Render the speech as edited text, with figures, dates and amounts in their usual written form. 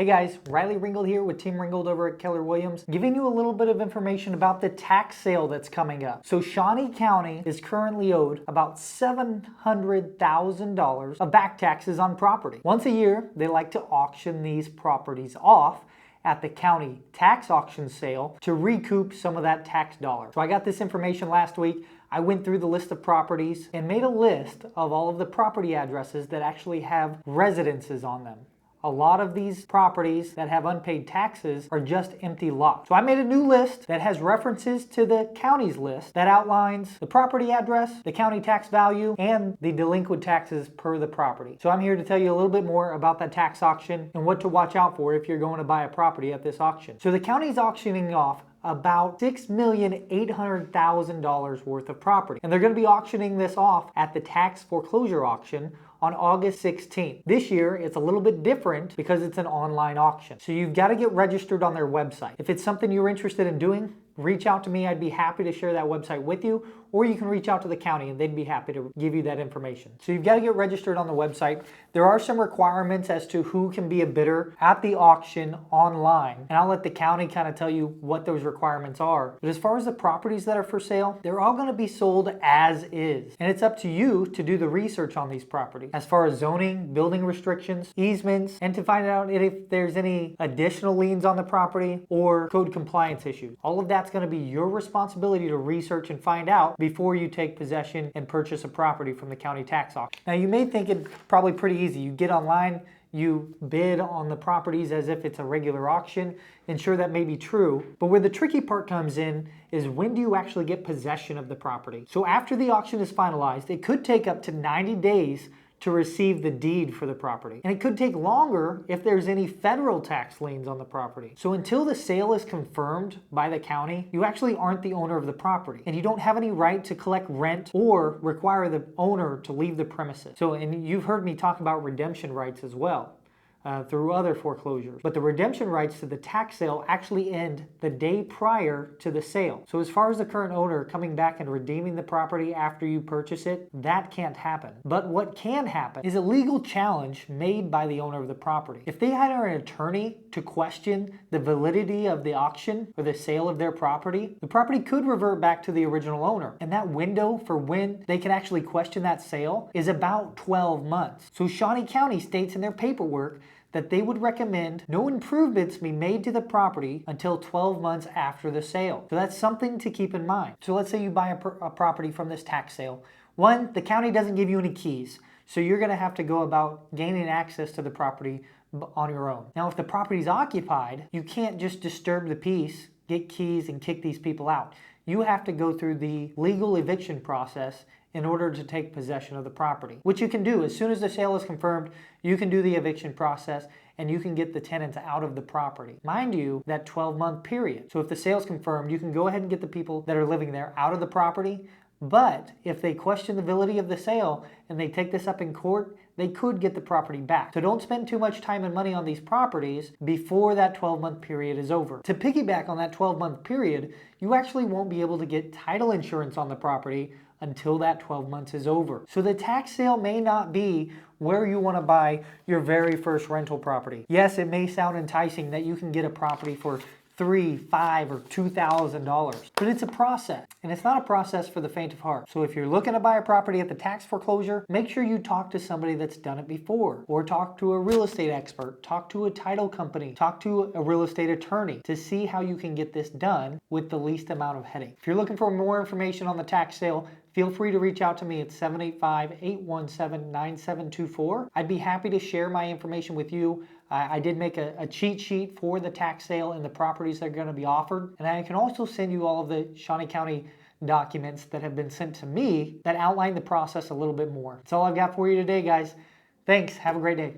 Hey guys, Riley Ringgold here with Team Ringgold over at Keller Williams, giving you a little bit of information about the tax sale that's coming up. So Shawnee County is currently owed about $700,000 of back taxes on property. Once a year, they like to auction these properties off at the county tax auction sale to recoup some of that tax dollar. So I got this information last week. I went through the list of properties and made a list of all of the property addresses that actually have residences on them. A lot of these properties that have unpaid taxes are just empty lots. So I made a new list that has references to the county's list that outlines the property address, the county tax value, and the delinquent taxes per the property. So I'm here to tell you a little bit more about that tax auction and what to watch out for if you're going to buy a property at this auction. So the county's auctioning off about $6,800,000 worth of property. And they're going to be auctioning this off at the tax foreclosure auction on August 16th. This year, it's a little bit different because it's an online auction. So you've got to get registered on their website. If it's something you're interested in doing, reach out to me. I'd be happy to share that website with you, or you can reach out to the county and they'd be happy to give you that information. So you've got to get registered on the website. There are some requirements as to who can be a bidder at the auction online, and I'll let the county kind of tell you what those requirements are. But as far as the properties that are for sale, they're all going to be sold as is, and it's up to you to do the research on these properties as far as zoning, building restrictions, easements, and to find out if there's any additional liens on the property or code compliance issues. All of that's going to be your responsibility to research and find out before you take possession and purchase a property from the county tax auction. Now you may think it's probably pretty easy. You get online, you bid on the properties as if it's a regular auction, and sure, that may be true, but where the tricky part comes in is when do you actually get possession of the property? So after the auction is finalized, it could take up to 90 days to receive the deed for the property. And it could take longer if there's any federal tax liens on the property. So until the sale is confirmed by the county, you actually aren't the owner of the property, and you don't have any right to collect rent or require the owner to leave the premises. So, and you've heard me talk about redemption rights as well. Through other foreclosures. But the redemption rights to the tax sale actually end the day prior to the sale. So as far as the current owner coming back and redeeming the property after you purchase it, that can't happen. But what can happen is a legal challenge made by the owner of the property. If they hire an attorney to question the validity of the auction or the sale of their property, the property could revert back to the original owner. And that window for when they can actually question that sale is about 12 months. So Shawnee County states in their paperwork that they would recommend no improvements be made to the property until 12 months after the sale. So that's something to keep in mind. So let's say you buy a property from this tax sale. One, the county doesn't give you any keys, so you're going to have to go about gaining access to the property on your own. Now, if the property is occupied, you can't just disturb the peace, get keys, and kick these people out. You have to go through the legal eviction process in order to take possession of the property, which you can do. As soon as the sale is confirmed, you can do the eviction process and you can get the tenants out of the property. Mind you, that 12-month period. So if the sale is confirmed, you can go ahead and get the people that are living there out of the property. But if they question the validity of the sale and they take this up in court, they could get the property back. So don't spend too much time and money on these properties before that 12-month period is over. To piggyback on that 12-month period, you actually won't be able to get title insurance on the property until that 12 months is over. So the tax sale may not be where you want to buy your very first rental property. Yes, it may sound enticing that you can get a property for $3,000, $5,000, or $2,000. But it's a process, and it's not a process for the faint of heart. So if you're looking to buy a property at the tax foreclosure, make sure you talk to somebody that's done it before, or talk to a real estate expert, talk to a title company, talk to a real estate attorney to see how you can get this done with the least amount of headache. If you're looking for more information on the tax sale, feel free to reach out to me at 785-817-9724. I'd be happy to share my information with you. I did make a cheat sheet for the tax sale and the properties that are going to be offered. And I can also send you all of the Shawnee County documents that have been sent to me that outline the process a little bit more. That's all I've got for you today, guys. Thanks. Have a great day.